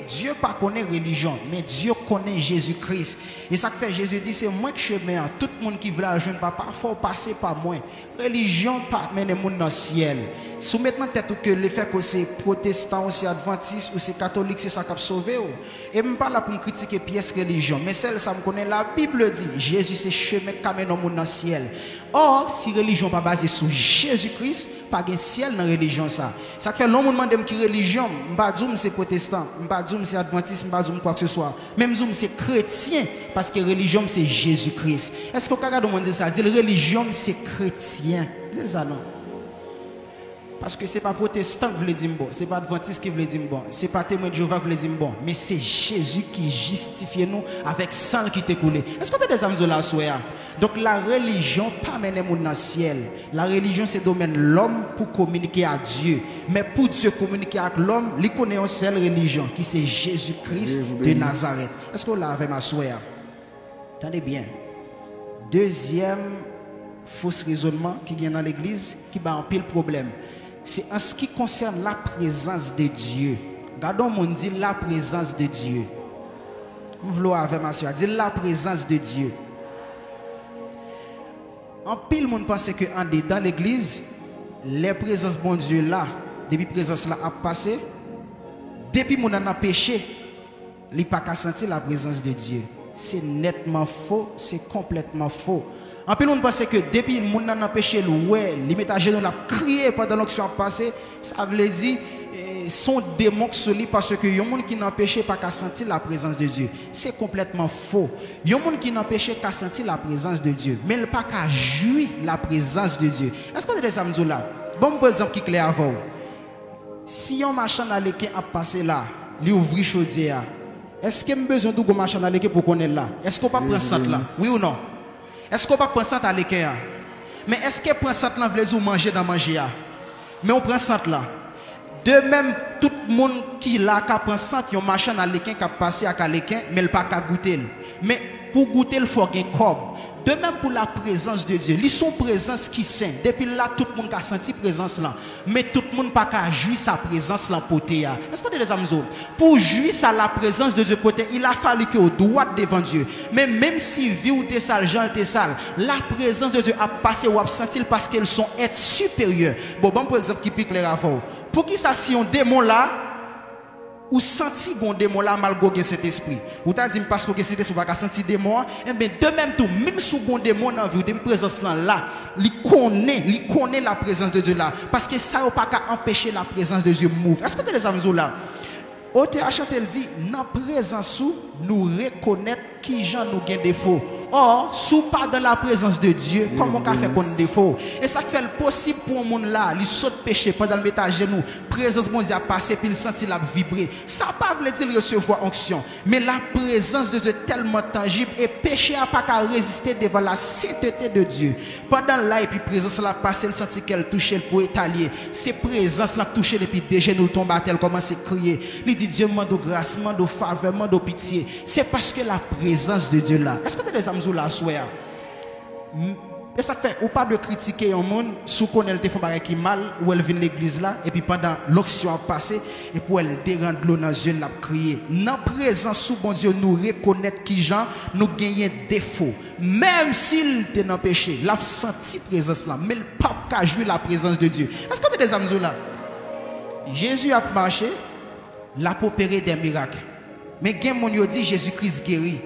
Dieu pas connaît religion, mais Dieu connaît Jésus-Christ. Et ça que fait Jésus dit, c'est moi que chemin. Tout le monde qui veut la jeune papa, faut passer par moi. Religion pas mener le monde dans le ciel. Sous maintenant tête que le fait que c'est protestant ou c'est adventiste ou c'est catholique, c'est ça qui a sauvé. Et même pas là pour me critiquer pièce religion, mais celle ça me connaît, la Bible dit Jésus c'est chemin qui amène le monde dans le ciel. Or, si religion pas basée sur Jésus-Christ, pas de ciel dans religion ça. Ça fait long monde demande qui religion, m'pa dire c'est protestant, m'pa dire c'est adventiste, m'pa dire quoi que ce soit. Même dire c'est chrétien parce que religion c'est Jésus-Christ. Est-ce que quelqu'un demande ça dit religion c'est chrétien. Dis ça non. Parce que ce n'est pas protestant qui veut dire bon, ce n'est pas adventiste qui veut dire bon, ce n'est pas témoin de Jéhovah qui veut dire bon, mais c'est Jésus qui justifie nous avec sang qui t'est coulé. Est-ce que tu as des amis là soir? Donc la religion pas mener monde dans le ciel. La religion c'est domaine l'homme pour communiquer à Dieu. Mais pour Dieu communiquer avec l'homme, il connaît une seule religion qui c'est Jésus-Christ de Nazareth. Est-ce que vous l'avez ma soeur? Attendez bien. Deuxième faux raisonnement qui vient dans l'église qui va en pile problème. C'est en ce qui concerne la présence de Dieu. Gardons mon dit la présence de Dieu. Vous voulez avec ma soeur, dit la présence de Dieu. En pile monde pense que en dedans l'église, les présences bon Dieu là, depuis présence là a passé, depuis mon a péché, il pas qu'à sentir la présence de Dieu. C'est nettement faux, c'est complètement faux. En plus, on pense que depuis le monde a péché, les métagers nous l'a crié pendant l'onction passée, ça veut dire son démon solide parce que les gens qui n'ont péché pas qu'à sentir la présence de Dieu. C'est complètement faux. Les gens qui n'ont péché qu'à sentir la présence de Dieu, mais pas qu'à jouir la présence de Dieu. Est-ce que vous avez des amis là? Bon, par exemple, qui est clair avant. Si un machin à l'équin a passé là, il ouvre chaudière, est-ce qu'il y a besoin d'un machin à l'équin pour qu'on est là? Est-ce qu'on va prendre ça là? Oui ou non? Est-ce qu'on va prendre ça à l'équin? Mais est-ce qu'on prend ça là veut dire manger dans manger? Mais on prend ça là. De même, tout le monde qui là, qui prend ça, qui a un machin à l'équin, qui a passé à l'équin, mais il n'a pas qu'à goûter. Mais pour goûter, il faut un corps. De même pour la présence de Dieu. Ils sont présence qui saint. Depuis là, tout le monde a senti présence là. Mais tout le monde n'a pas jouir sa présence là pour te. Est-ce que vous avez des amis? Pour jouir sa la présence de Dieu pour te, il a fallu que au droit devant Dieu. Mais même si vie ou t'es sale, Jean t'es sale, la présence de Dieu a passé ou a senti parce qu'ils sont êtres supérieurs. Bon, par exemple, qui pique les rafaux. Pour qui ça, si on démon là, ou senti bon démon là malgré cet esprit ou t'as dit parce que cet esprit pas senti démon et bien de même tout même sous bon démon dans vie de présence là il connaît la présence de Dieu là parce que ça pas qu'à empêcher la présence de Dieu move. Est-ce que tu as les amis là? Auteur chanté il dit dans présence sous nous reconnaître qui gens nous gain défaut. Or, sous pas dans la présence de Dieu, comment on fait qu'on défaut? Et ça fait le possible pour un monde là, il saute péché pendant le métage de nous, présence de Dieu a passé, puis il sentit la vibrer. Ça pas veut dire recevoir onction, mais la présence de Dieu est tellement tangible et péché a pas qu'à résister devant la sainteté de Dieu. Pendant là, et puis présence là passé, il sentit qu'elle touchait pour étaler. C'est présence là touché et puis déjà nous tombe à tel commence à crier. Il dit Dieu mande grâce, mande faveur, mande pitié. C'est parce que la présence de Dieu là. Est-ce que tu as des amis là soir? Et ça fait ou pas de critiquer un monde sous qu'on elle te fait bagarre qui mal ou elle vient l'église là et puis pendant l'onction a passé et pour elle dérendre l'eau dans les yeux l'a crier. Dans présence sous bon Dieu nous reconnaître qui gens nous gagner défaut même s'il était dans péché, l'a senti présence là mais le pas qu'à jouer la présence de Dieu. Est-ce que tu as des amis là? Jésus a marché, l'a opéré des miracles. Mais gen mon yo dit Jésus-Christ guérit.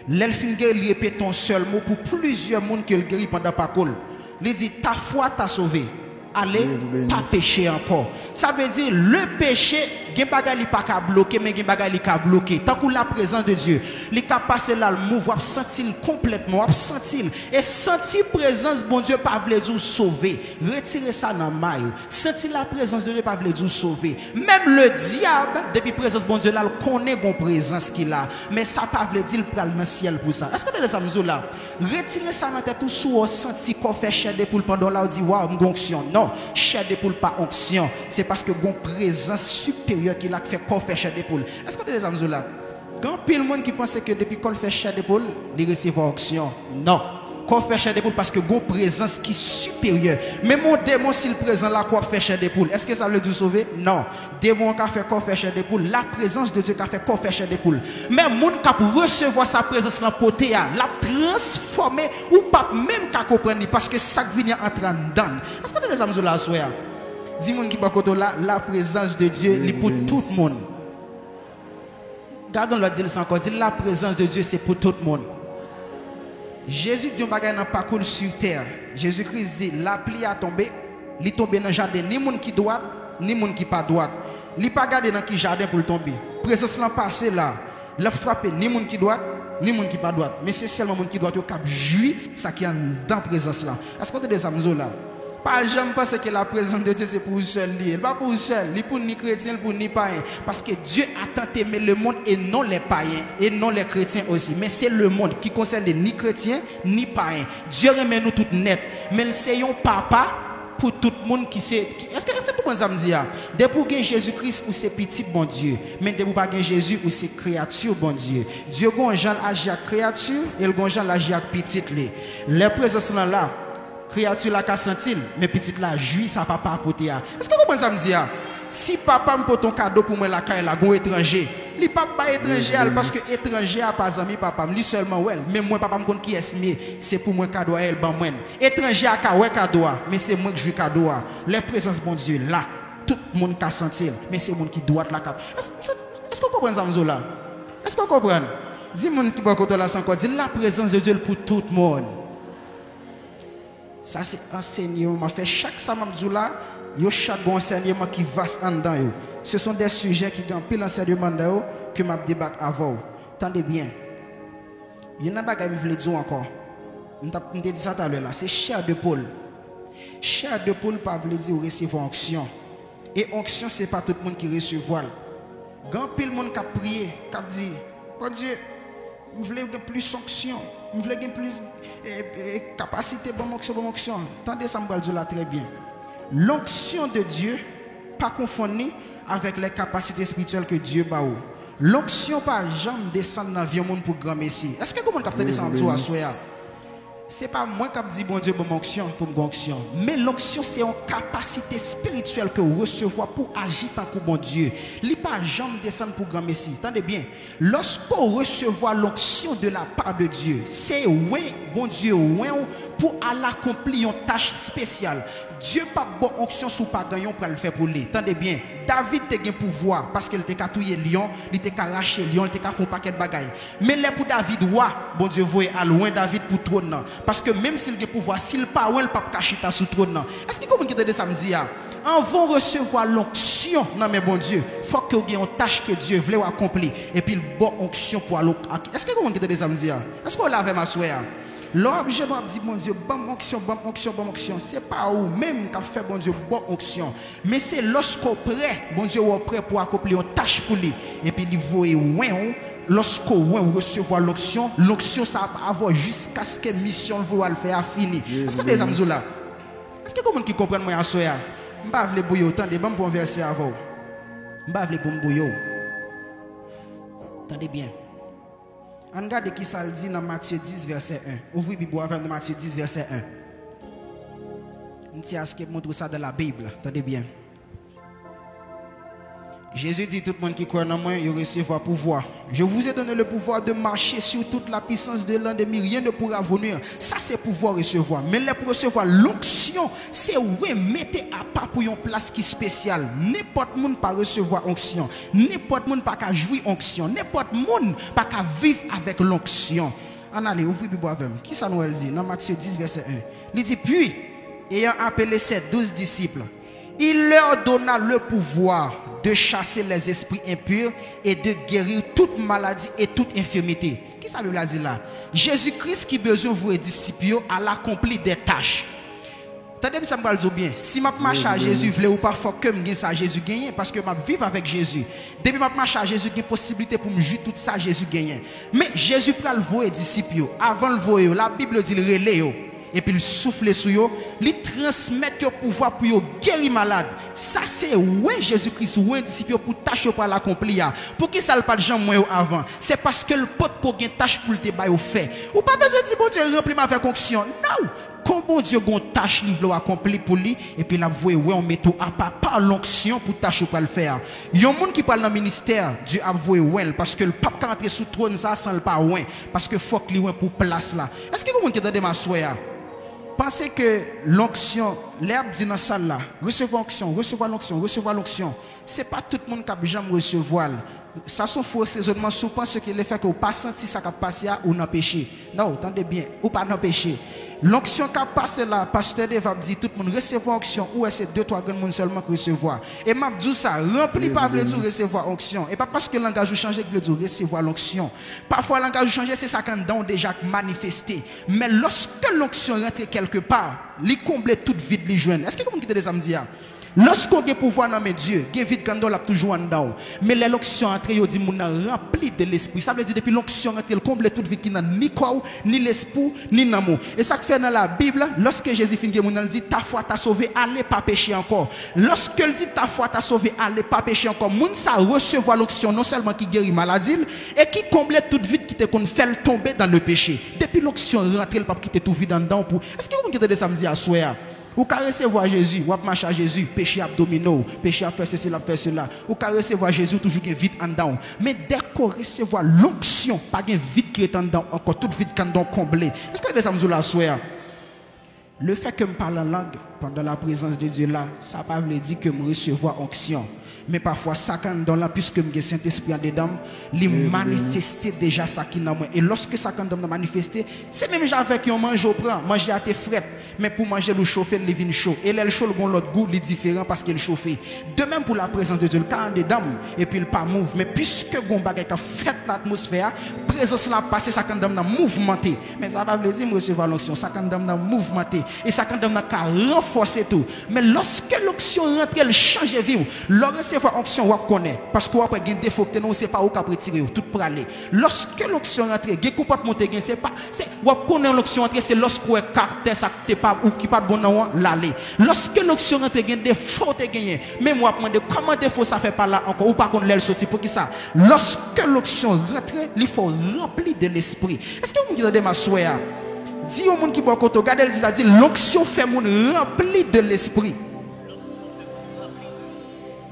L'elfin guérit répète un seul mot pour plusieurs monde qui le guérit pendant parole. Il dit ta foi t'a sauvé. Allez, pas pécher encore. Ça veut dire le péché, gen bagay li pas ka bloquer mais gen bagay li ka bloquer. Tant que la présence de Dieu, li ka passer là le mouvement, sentir complètement, sentir et sentir présence bon Dieu pas veut dire sauver. Retirer ça dans maille. Sentir la présence de Dieu pas veut dire sauver. Même le diable depuis présence bon Dieu là, il connaît bon présence qu'il a, mais ça pas veut dire pral dans ciel pour ça. Est-ce que les amis là, retirer ça dans tête tout sous senti qu'on fait chair de poule pendant là on dit waouh, onction. Non, chair de poule pas onction, c'est parce que bon présence supérieure qui a fait qu'on fait chair de poule. Est-ce que les amis là, quand pile monde qui pense que depuis qu'on fait chair de poule, il recevra onction. Non. Qu'on fait chair de poule parce que gon présence qui est supérieure. Mais mon démon s'il présent là qu'on fait chair de poule. Est-ce que ça veut dire sauver? Non. Démon qui a fait qu'on fait chair de poule, la présence de Dieu qui a fait qu'on fait chair de poule. Mais moun qui recevoir sa présence dans poté l'a transformer ou pas même qu'à comprendre parce que ça vient entrer dedans. Est-ce que les amis là soir? Dis moun qui bakoto là la présence de Dieu li pour tout le monde. Gardons le dire encore dit la présence de Dieu c'est pour tout le monde. Jésus dit on va gagner un parcours sur terre. Jésus-Christ dit la pluie a tombé, il tombe dans le jardin ni monde qui droite ni monde qui pas droite. Il pas garder dans qui jardin pour tomber. Présence là passé là, il frappé ni monde qui droite ni monde qui pas droite, mais c'est seulement monde qui droite qui cap jouir ça qui est dans présence là. Est-ce que tu des amis là? Pas jamais penser que la présence de Dieu c'est pour seul lui. Pas pour seul, ni pour ni chrétien, pour ni païen. Parce que Dieu a tant aimé le monde et non les païens et non les chrétiens aussi. Mais c'est le monde qui concerne ni chrétiens ni païens. Dieu aime nous toutes net. Mais c'est un papa pour tout le monde qui sait. Est-ce que c'est tout le monde dit? Dès pour gagner Jésus-Christ ou c'est petit bon Dieu. Mais dès pour pas gagner Jésus ou c'est créature bon Dieu. Dieu gon Jean agit à créature et le gon Jean agit à petite les. Les présences là. Créature la ka sentil, mais petite la joui sa papa apporter. Est-ce que vous comprenez ça me dit? Si papa me porte un cadeau pour moi la caille la gon étranger, li papa étranger parce que étranger a pas ami papa, lui seulement ouais, mais moi papa me connait qui est mieux, c'est pour moi cadeau elle ban moi. Étranger a ka ouais cadeau, mais c'est moi qui joue cadeau. Les présences bon Dieu là, tout le monde ka sentil, mais c'est monde qui doit la cap. Est-ce que vous comprenez ça me là? Est-ce que vous comprenez? Dis monde qui va côté là sans quoi dit la présence de Dieu pour tout le monde. Ça c'est enseignement m'a fait chaque samedi là, yo chaque bon enseignement qui vaste en dedans yo. Ce sont des sujets qui ont pile enseignement dedans que m'a débattre avant. Tendez bien. Il y a un bagage que je veux dire encore. Je dit ça tout à l'heure là, c'est chair de poule. Chair de poule pas veut dire recevoir onction. Et onction c'est pas tout le monde qui recevoir. Grand pile monde qui a prié, qui a dit "Oh Dieu, je veux plus onction, je veux plus capacité bon onction. Tendez ça me dire là très bien. L'onction de Dieu pas confondue avec les capacités spirituelles que Dieu ba ou. L'onction pas jamais descendre dans vie monde pour grand messie. Est-ce que comment capter descendre tout à soir? C'est pas moi qui dis bon Dieu bon onction pour mon onction, mais l'onction c'est une capacité spirituelle que recevoir pour agir tant que bon Dieu. Li pas jamais descendre pour grand messie. Attendez bien. Lorsqu'on recevoir l'onction de la part de Dieu, c'est ouais bon Dieu ouais pour aller accomplir une tâche spéciale. Dieu pas bon onction sous pas gagnon pour le faire pour lui. Attendez bien. David a un pouvoir parce qu'il était catouillé lion, il était arraché lion, il était fait un paquet de bagailles. Mais là pour David roi, bon Dieu voyait à loin David pour trône parce que même s'il a pouvoir, s'il pas ouais, il pas cacher ta sous trône. Est-ce que comment qui te samedi en vont recevoir l'onction non mais bon Dieu, faut que vous ayez une tâche que Dieu voulait accomplir et puis le bon onction pour aller. Est-ce que comment qui te samedi est-ce qu'on l'avait ma soeur? L'objet m'a dit bon Dieu, bonne onction, bonne onction, bonne onction. C'est pas ou même qui fait bon Dieu bonne onction, mais c'est lorsqu'on prêt, bon Dieu est prêt pour accomplir une tâche pour lui. Et puis il voit ouais, lorsqu'on recevoir l'onction, l'onction ça va avoir jusqu'à ce que mission le faire fini. Est-ce que les amis là? Est-ce que comment qui comprennent moi à soya? M'pa vle bouyo tant de bon pour verser avant. M'pa vle pour bouyo. Attendez bien. On regarde qui ça dit dans Matthieu 10 verset 1. Ouvrez Bible avec Matthieu 10 verset 1. On tient à ce qu'il montre ça dans la Bible. Attendez bien. Jésus dit tout le monde qui croit en moi, il recevra pouvoir. Je vous ai donné le pouvoir de marcher sur toute la puissance de l'ennemi. Rien ne pourra venir. Ça c'est pouvoir recevoir. Mais là pour recevoir l'onction, c'est remettre à part pour une place qui est spéciale. N'importe qui ne peut pas recevoir onction. N'importe qui ne peut pas jouir onction. N'importe qui ne peut pas vivre avec l'onction. On allez, ouvrez Bible avec moi. Qui ça nous dit dans Matthieu 10 verset 1. Il dit puis, ayant appelé ses 12 disciples, il leur donna le pouvoir de chasser les esprits impurs et de guérir toute maladie et toute infirmité. Qui ça veut dire là? Jésus-Christ qui besoin vous et disciples à l'accomplir des tâches. Attendez, ça me dit bien. Si je marche à Jésus, vous ou pas faut que je ça Jésus gagne parce que je vivre avec Jésus. Depuis que je marche à Jésus, il y a une possibilité pour me jouer tout ça Jésus gagne. Mais Jésus prend le voie disciples. Avant le voie, la Bible dit le relais. et puis il souffle sur eux, il transmet le pouvoir pour eux guérir malade. Ça c'est ouais Jésus-Christ, ouais disciple pour tâche pour l'accomplir. Pour qui ça le pas de gens moins avant? C'est parce que le pote pour une tâche pour le débat au fait. Ou pas besoin de dire bon Dieu remplis ma avec onction. Non. Comment Dieu a une tâche livre accompli pour lui et puis la voix ouais on met tout à part par l'onction pour tâche pour le faire. Il y a un monde qui parle dans le ministère, Dieu a voué ouais parce que le pape quand entrer sous trône ça sans le pas ouais parce que faut qu'il pour place là. Est-ce que vous qui dans ma soya? Pensez que l'onction, l'herbe dit dans la salle là, recevoir l'onction, recevoir l'onction, recevoir l'onction. Ce n'est pas tout le monde qui a jamais recevoir. Ça sont faux raisonnements sous pense que le fait que vous pas senti ça qui a passé ou non péché. Non, attendez bien, ou pas non péché. L'onction qui a passé là, pasteur Dave va dire tout le monde recevoir onction ou est-ce 2-3 grands monde seulement qui recevoir. Et m'a dit ça, rempli pas veut dire recevoir onction. Et pas parce que le langage change que veut dire recevoir l'onction. Parfois le langage change c'est ça quand don déjà manifesté. Mais lorsque l'onction rentre quelque part, il comble toute vide les joindre. Est-ce que vous qui des âmes dire? Lorsqu'on a pouvoir dans mes dieux, il y a vide quand on l'a toujours en dedans. Mais l'onction entre eux dit mon rempli de l'esprit. Ça veut dire depuis l'onction entre elle comble toute vide qui n'a ni corps, ni l'esprit, ni l'amour. Et ça fait dans la Bible, lorsque Jésus finit il dit ta foi t'a sauvé, allez pas pécher encore. Lorsque il dit ta foi t'a sauvé, allez pas pécher encore. Moun ça recevoir l'onction non seulement qui guérit maladie et qui comble toute vide qui te qu'on fait tomber dans le péché. Depuis l'onction rentre elle pas quitter tout vide en dedans pour. Est-ce que vous avez des samedi à soir? Ou qu'à recevoir Jésus, ou à marcher à Jésus, péché abdominaux, péché à faire ceci, à faire cela. Ou qu'à recevoir Jésus, toujours qu'il vide en dedans. Mais dès qu'on recevoir l'onction, pas qu'il vide qui est en dedans, encore tout vide qui est en dedans comblé. Est-ce que les amis la soeur? Le fait que je parle en langue pendant la présence de Dieu là, ça ne veut pas dire que je recevoir onction. Mais parfois, ça quand dans là, puisque je Saint-Esprit en dedans, il manifeste déjà ça qui dans moi. Et lorsque ça quand dans manifester, c'est même avec qui on mange au prend, manger à tes frettes, mais pour manger le chauffer, le vin chaud. Et le chaud, l'autre goût, il est différent parce qu'il est chauffé. De même pour la présence de Dieu, le quand en dedans, et puis il pas move. Mais puisque gon bagay a fait l'atmosphère, présence là passé, ça quand dans mouvementé. Mais ça va plaisir recevoir l'onction, ça quand dans mouvementé. Et ça quand dans renforcer tout. Mais lorsque l'onction rentre, elle change de vie. Recevoir onction on connaît parce que après gain défaut que non c'est pas où qu'a retirer tout pour aller lorsque l'onction rentre gain comporte monter gain c'est pas c'est on connaît l'onction rentre c'est lorsque caractère ça t'es pas ou qui pas bon dans l'aller lorsque l'onction rentre gain défaut te gagner même moi demander comment défaut ça fait pas là encore ou pas qu'on l'aile sortir pour qui ça lorsque l'onction rentre il faut remplir de l'esprit est-ce que vous entendez ma soeur dis au monde qui boit côté regardez ça dit l'onction fait mon rempli de l'esprit.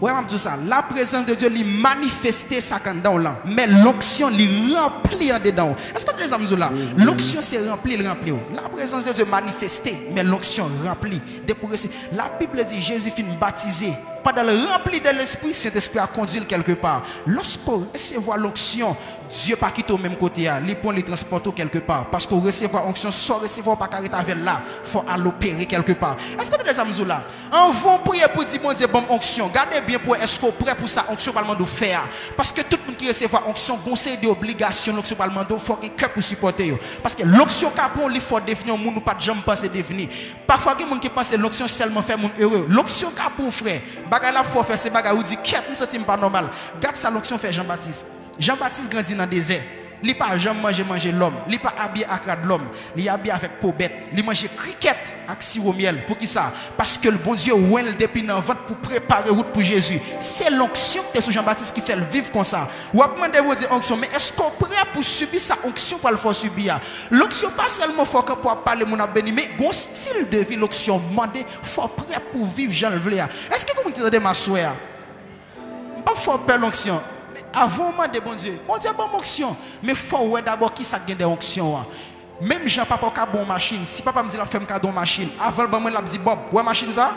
Ouais, tout ça. La présence de Dieu lui manifeste ça dans là. Mais l'onction lui remplit en dedans. Est-ce que les amis là? L'onction c'est rempli. La présence de Dieu manifestée, mais l'onction remplie. La Bible dit Jésus finit baptisé. Pendant le rempli de l'esprit, cet esprit a conduit quelque part. Lorsqu'on recevoir l'onction, Dieu pas quitte au même côté, il prend les transports quelque part. Parce qu'on recevoir l'onction, sans recevoir pas carré avec là, il faut aller opérer quelque part. Est-ce que les amis là? En vous prier pour dire bon Dieu, bonne onction. Gardez bien pour est-ce qu'on prêt pour ça onction parlement de faire. Parce que tout le monde qui recevoir onction, conseil d'obligation, l'onction parlement de faut un cœur pour supporter. Parce que l'onction capon, il faut définir monde ou pas de jamais penser devenir. Parfois il y a des gens qui pensent l'onction seulement fait monde heureux. L'onction capon frère. Bagay la faut faire ces bagay ou dit qu'est-ce me senti pas normal. Garde ça l'onction fait Jean-Baptiste. Jean-Baptiste grandit dans le désert. Il pas jamais manger l'homme, il pas habillé avec l'homme, il habillé avec peau bête, il mange cricket avec sirop miel. Pour qui ça? Parce que le bon Dieu ouel depuis dans ventre pour préparer route pour Jésus. C'est l'onction de Jean-Baptiste qui fait le vivre comme ça. Ou a demandé vous dire onction, mais est-ce qu'on prêt pour subir sa onction pour le faire subir? L'onction pas seulement faut que pour parler mon béni, mais bon style de vie l'onction demandé faut prêt pour vivre Jean le vle. Est-ce que vous entendez ma soeur? Pas faut peur l'onction. Avant moi de bon Dieu bon onction mais faut d'abord qui ça gagne des onctions même Jean papa ka bon machine si papa me dit la femme ka don machine avant ben moi la dit Bob ouais machine ça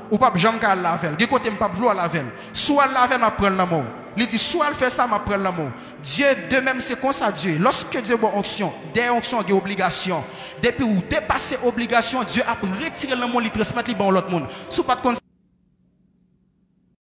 ou pas Jean ka lavel de côté me pas vouloir lavel soit lavel m'a prendre l'amour il dit soit elle fait ça m'a prendre l'amour Dieu de même c'est comme ça Dieu lorsque Dieu bon onction des onctions des obligations depuis ou dépasser obligation Dieu a retiré l'amour il transmettre li bon l'autre monde sous pas de